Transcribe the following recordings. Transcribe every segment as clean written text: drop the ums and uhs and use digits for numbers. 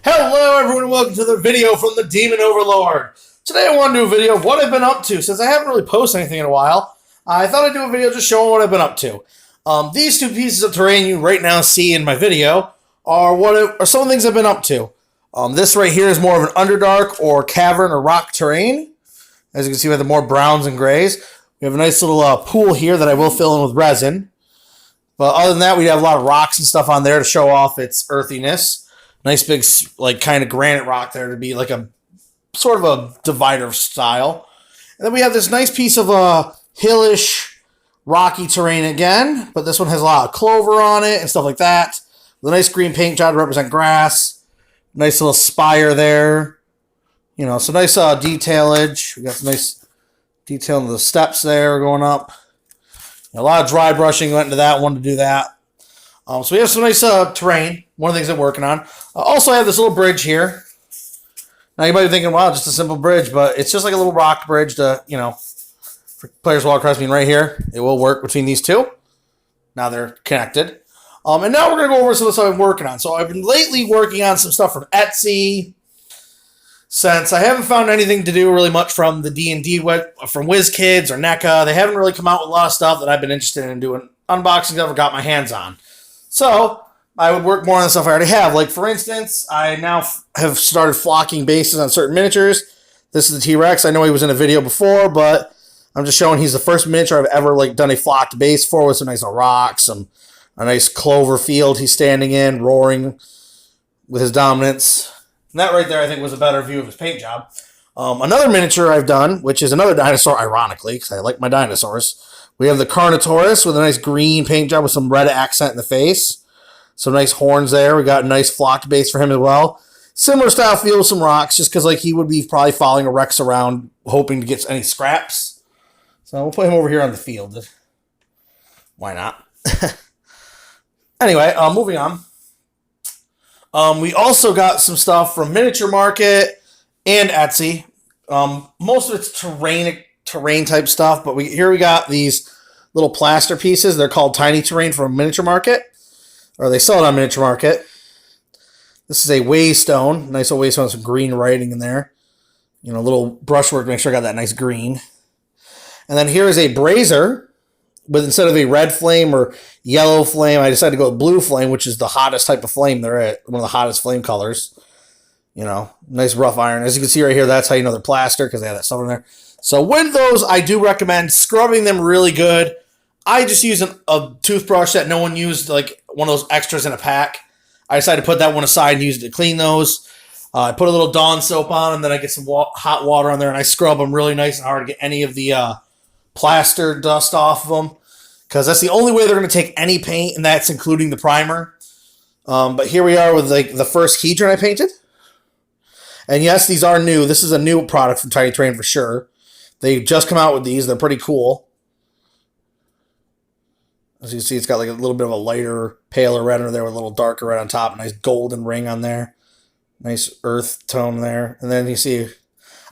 Hello everyone and welcome to the video from the Demon Overlord. Today I want to do a video of what I've been up to. Since I haven't really posted anything in a while, I thought I'd do a video just showing what I've been up to. These two pieces of terrain you right now see in my video are some of the things I've been up to. This right here is more of an Underdark or cavern or rock terrain. As you can see, we have the more browns and grays. We have a nice little pool here that I will fill in with resin. But other than that, we have a lot of rocks and stuff on there to show off its earthiness. Nice big, like, kind of granite rock there to be like a sort of a divider style. And then we have this nice piece of hillish, rocky terrain again, but this one has a lot of clover on it and stuff like that. With a nice green paint job to represent grass. Nice little spire there. You know, some nice detailage. We got some nice detail in the steps there going up. A lot of dry brushing went into that one to do that. So we have some nice terrain. One of the things I'm working on. Also, I have this little bridge here. Now, you might be thinking, wow, just a simple bridge, but it's just like a little rock bridge to, you know, for players walk across. Right here. It will work between these two. Now they're connected. And now we're going to go over some of the stuff I'm working on. So I've been lately working on some stuff from Etsy. Since I haven't found anything to do really much from the D&D, from WizKids or NECA, they haven't really come out with a lot of stuff that I've been interested in doing unboxings I've ever got my hands on. So I would work more on the stuff I already have. Like, for instance, I now have started flocking bases on certain miniatures. This is the T-Rex. I know he was in a video before, but I'm just showing he's the first miniature I've ever done a flocked base for with some nice rocks, a nice clover field he's standing in, roaring with his dominance. And that right there, I think, was a better view of his paint job. Another miniature I've done, which is another dinosaur, ironically, because I like my dinosaurs. We have the Carnotaurus with a nice green paint job with some red accent in the face. Some nice horns there. We got a nice flocked base for him as well. Similar style feel with some rocks, just because he would be probably following a Rex around, hoping to get any scraps. So we'll put him over here on the field. Why not? Anyway, moving on. We also got some stuff from Miniature Market and Etsy. Most of it's terrain type stuff, but here we got these little plaster pieces. They're called Tiny Terrain from Miniature Market, or they sell it on Miniature Market. This is a waystone, nice old waystone with some green writing in there. You know, a little brushwork to make sure I got that nice green. And then here is a brazier. But instead of a red flame or yellow flame, I decided to go with blue flame, which is the hottest type of flame there is, one of the hottest flame colors. You know, nice rough iron. As you can see right here, that's how you know they're plaster, because they have that stuff in there. So with those, I do recommend scrubbing them really good. I just use a toothbrush that no one used, like one of those extras in a pack. I decided to put that one aside and use it to clean those. I put a little Dawn soap on, and then I get some hot water on there, and I scrub them really nice and hard to get any of the plaster dust off of them, because that's the only way they're going to take any paint, and that's including the primer. But here we are with the first Hedron I painted. And yes, these are new. This is a new product from Tiny Terrain for sure. They just come out with these. They're pretty cool. As you can see, it's got like a little bit of a lighter, paler red under there with a little darker red on top. A nice golden ring on there. Nice earth tone there. And then you see,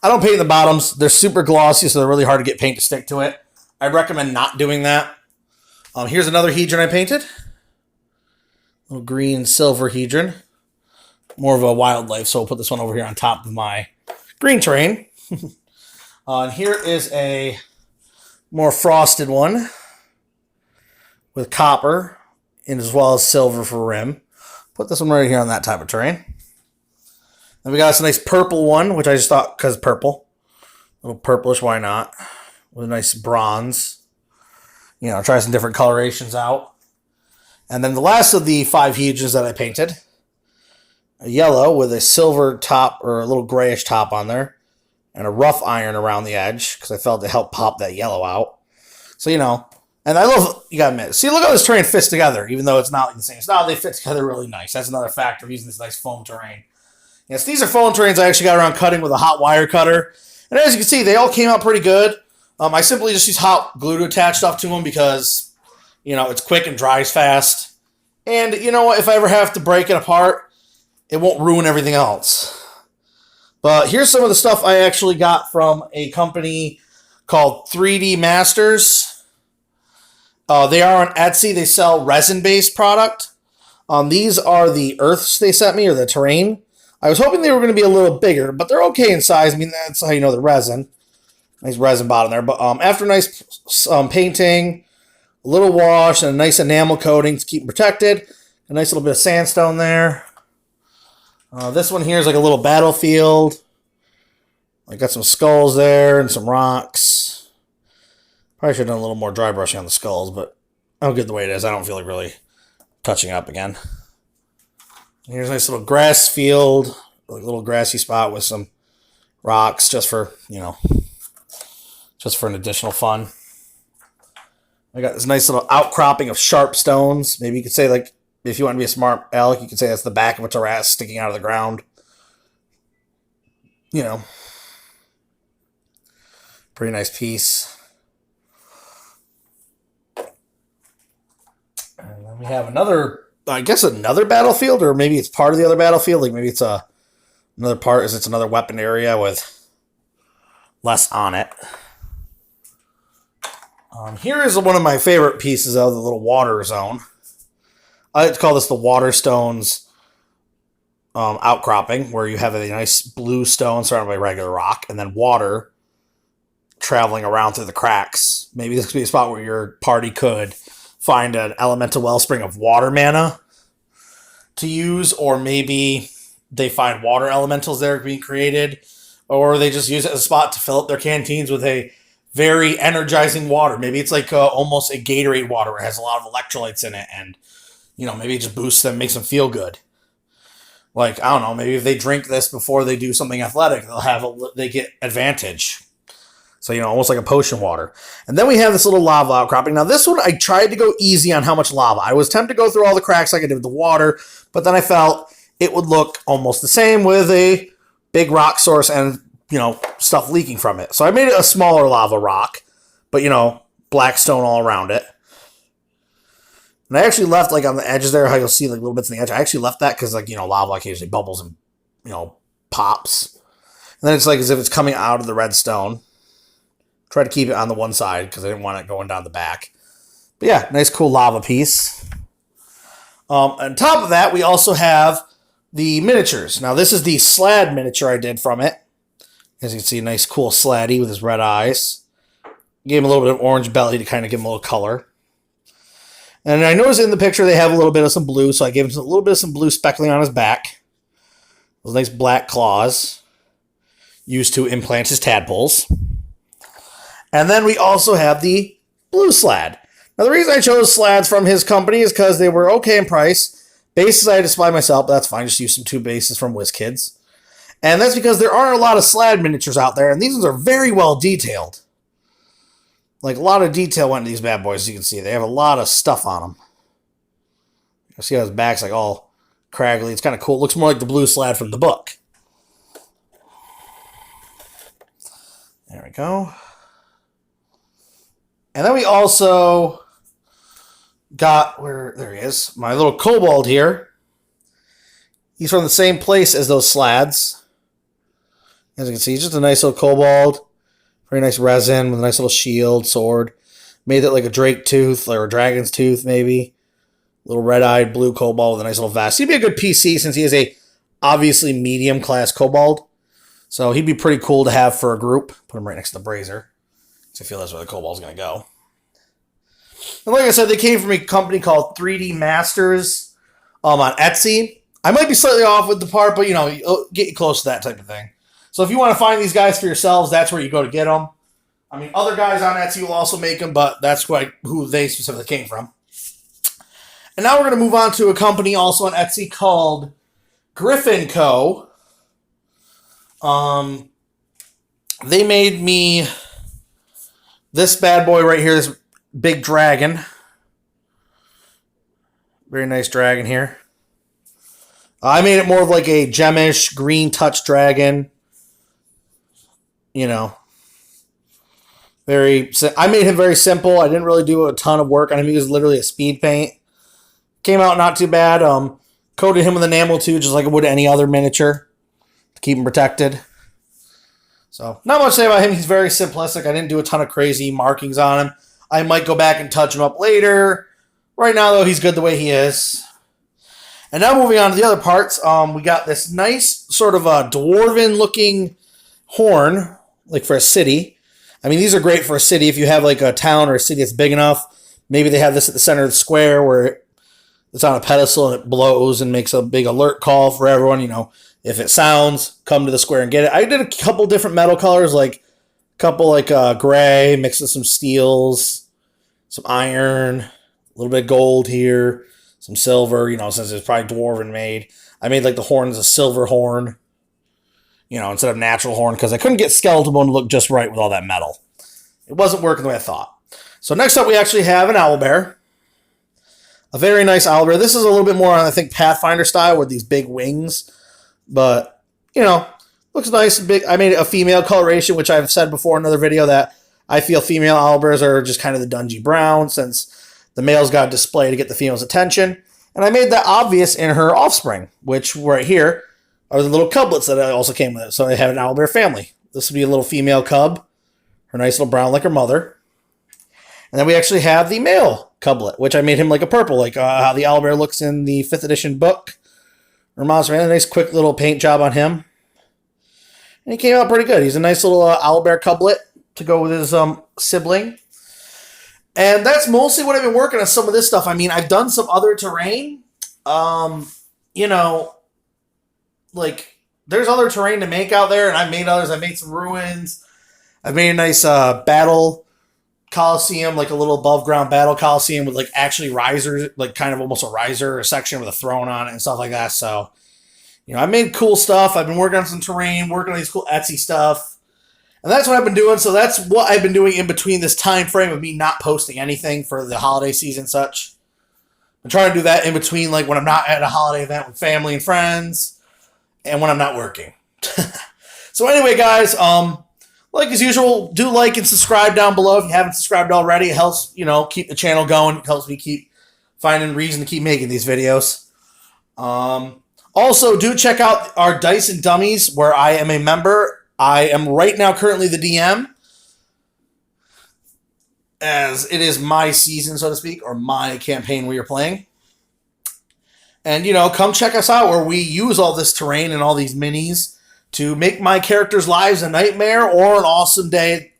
I don't paint the bottoms. They're super glossy, so they're really hard to get paint to stick to it. I recommend not doing that. Here's another Hedron I painted. Little green silver Hedron. More of a wildlife, so we'll put this one over here on top of my green terrain. And here is a more frosted one with copper and as well as silver for rim. Put this one right here on that type of terrain. Then we got this nice purple one, which I just thought, because purple. A little purplish, why not? With a nice bronze. You know, try some different colorations out. And then the last of the 5 Hedrons that I painted. A yellow with a silver top, or a little grayish top on there. And a rough iron around the edge, because I felt it helped pop that yellow out. So, you know, and I love, you gotta admit, see, look how this terrain fits together, even though it's not the same style, they fit together really nice. That's another factor of using this nice foam terrain. Yes, these are foam terrains I actually got around cutting with a hot wire cutter. And as you can see, they all came out pretty good. I simply just use hot glue to attach stuff to them because, you know, it's quick and dries fast. And, you know what, if I ever have to break it apart, it won't ruin everything else. But here's some of the stuff I actually got from a company called 3D Masters. They are on Etsy. They sell resin-based product. These are the earths they sent me, or the terrain. I was hoping they were going to be a little bigger, but they're okay in size. I mean, that's how you know the resin. Nice resin bottom there. But after nice painting, a little wash, and a nice enamel coating to keep them protected, a nice little bit of sandstone there. This one here is like a little battlefield. I got some skulls there and some rocks. Probably should have done a little more dry brushing on the skulls, but I'm good the way it is. I don't feel like really touching up again. Here's a nice little grass field, like a little grassy spot with some rocks just for, just for an additional fun. I got this nice little outcropping of sharp stones. Maybe you could say, like, if you want to be a smart aleck, you could say that's the back of a terrace sticking out of the ground. Pretty nice piece. And then we have another battlefield, or maybe it's part of the other battlefield. Like maybe it's another part is it's another weapon area with less on it. Here is one of my favorite pieces of the little water zone. I like to call this the water stones outcropping, where you have a nice blue stone surrounded by regular rock, and then water traveling around through the cracks. Maybe this could be a spot where your party could find an elemental wellspring of water mana to use, or maybe they find water elementals there being created, or they just use it as a spot to fill up their canteens with a very energizing water. Maybe it's like almost a Gatorade water where it has a lot of electrolytes in it, and maybe it just boosts them, makes them feel good. Like, I don't know, maybe if they drink this before they do something athletic, they get advantage. So, almost like a potion water. And then we have this little lava outcropping. Now, this one, I tried to go easy on how much lava. I was tempted to go through all the cracks like I did with the water, but then I felt it would look almost the same with a big rock source and, stuff leaking from it. So I made it a smaller lava rock, but, black stone all around it. And I actually left, like, on the edges there, how you'll see, like, little bits on the edge. I actually left that because, like, lava occasionally bubbles and, pops. And then it's like as if it's coming out of the red stone. Try to keep it on the one side because I didn't want it going down the back. But yeah, nice cool lava piece. On top of that, we also have the miniatures. Now, this is the Slad miniature I did from it. As you can see, nice cool Sladdy with his red eyes. Gave him a little bit of orange belly to kind of give him a little color. And I noticed in the picture they have a little bit of some blue, so I gave him a little bit of some blue speckling on his back. Those nice black claws used to implant his tadpoles. And then we also have the blue Slad. Now, the reason I chose Slads from his company is because they were okay in price. Bases I had to supply myself, but that's fine. Just use some 2 bases from WizKids. And that's because there aren't a lot of Slad miniatures out there, and these ones are very well detailed. Like, a lot of detail went into these bad boys, as you can see. They have a lot of stuff on them. You see how his back's like all craggly. It's kind of cool. It looks more like the blue Slad from the book. There we go. And then we also got, there he is, my little kobold here. He's from the same place as those Slads. As you can see, he's just a nice little kobold. Very nice resin with a nice little shield, sword. Made it like a drake tooth, or a dragon's tooth, maybe. Little red-eyed blue kobold with a nice little vest. He'd be a good PC since he is a obviously medium-class kobold. So he'd be pretty cool to have for a group. Put him right next to the brazier. So I feel that's where the kobold's going to go. And like I said, they came from a company called 3D Masters on Etsy. I might be slightly off with the part, but, it'll get you close to that type of thing. So if you want to find these guys for yourselves, that's where you go to get them. I mean, other guys on Etsy will also make them, but that's who they specifically came from. And now we're going to move on to a company also on Etsy called Griffin Co. They made me this bad boy right here, this big dragon. Very nice dragon here. I made it more of like a gemish green touch dragon. I made him very simple. I didn't really do a ton of work on him. He was literally a speed paint. Came out not too bad. Coated him with enamel too, just like I would any other miniature to keep him protected. So, not much to say about him. He's very simplistic. I didn't do a ton of crazy markings on him. I might go back and touch him up later. Right now, though, he's good the way he is. And now moving on to the other parts, we got this nice sort of a dwarven-looking horn, like for a city. I mean, these are great for a city if you have like a town or a city that's big enough. Maybe they have this at the center of the square where it's on a pedestal and it blows and makes a big alert call for everyone. You know, if it sounds, come to the square and get it. I did a couple different metal colors, like a couple like gray mixed with some steels, some iron, a little bit of gold here, some silver, you know, since it's probably dwarven made. I made like the horns a silver horn, you know, instead of natural horn because I couldn't get skeletal bone to look just right with all that metal. It wasn't working the way I thought. So next up we actually have an owlbear. A very nice owlbear. This is a little bit more on, I think, Pathfinder style with these big wings. But, you know, looks nice and big. I made a female coloration, which I've said before in another video that I feel female owlbears are just kind of the dungy brown since the male's got a display to get the female's attention. And I made that obvious in her offspring, which right here are the little cublets that I also came with. So I have an owlbear family. This would be a little female cub. Her nice little brown like her mother. And then we actually have the male cublet, which I made him like a purple, like how the owlbear looks in the 5th edition book. Or Monster Man. A nice quick little paint job on him. And he came out pretty good. He's a nice little owlbear cublet to go with his sibling. And that's mostly what I've been working on, some of this stuff. I mean, I've done some other terrain. You know, like, there's other terrain to make out there, and I've made others. I've made some ruins. I've made a nice battle coliseum, like a little above-ground battle coliseum with, like, actually risers, like, kind of almost a riser, a section with a throne on it and stuff like that. So, you know, I made cool stuff. I've been working on some terrain, working on these cool Etsy stuff. And that's what I've been doing. So that's what I've been doing in between this time frame of me not posting anything for the holiday season and such. I'm trying to do that in between, like when I'm not at a holiday event with family and friends and when I'm not working. So anyway, guys, like as usual, do like and subscribe down below if you haven't subscribed already. It helps, you know, keep the channel going. It helps me keep finding reason to keep making these videos. Also, do check out our Dice and Dummies where I am a member. I am right now currently the DM, as it is my season, so to speak, or my campaign we are playing. And, you know, come check us out where we use all this terrain and all these minis to make my characters' lives a nightmare or an awesome day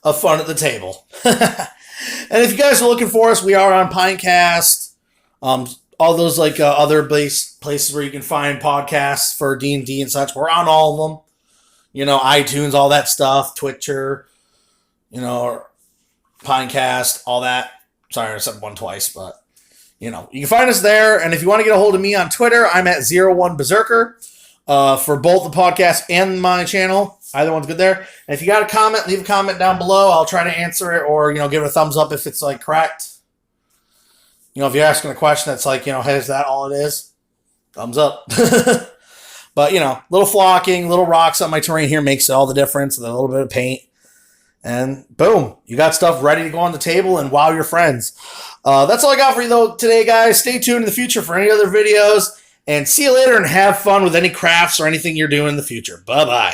of fun at the table. And if you guys are looking for us, we are on Pinecast, all those like other places where you can find podcasts for D&D and such. We're on all of them. You know, iTunes, all that stuff, Twitcher, you know, Pinecast, all that. Sorry, I said one twice, but, you know, you can find us there. And if you want to get a hold of me on Twitter, I'm at 01Berserker for both the podcast and my channel. Either one's good there. And if you got a comment, leave a comment down below. I'll try to answer it or, you know, give it a thumbs up if it's, like, correct. You know, if you're asking a question that's like, you know, hey, is that all it is? Thumbs up. But, you know, little flocking, little rocks on my terrain here makes all the difference. And a little bit of paint. And boom, you got stuff ready to go on the table and wow your friends. That's all I got for you, though, today, guys. Stay tuned in the future for any other videos. And see you later and have fun with any crafts or anything you're doing in the future. Bye-bye.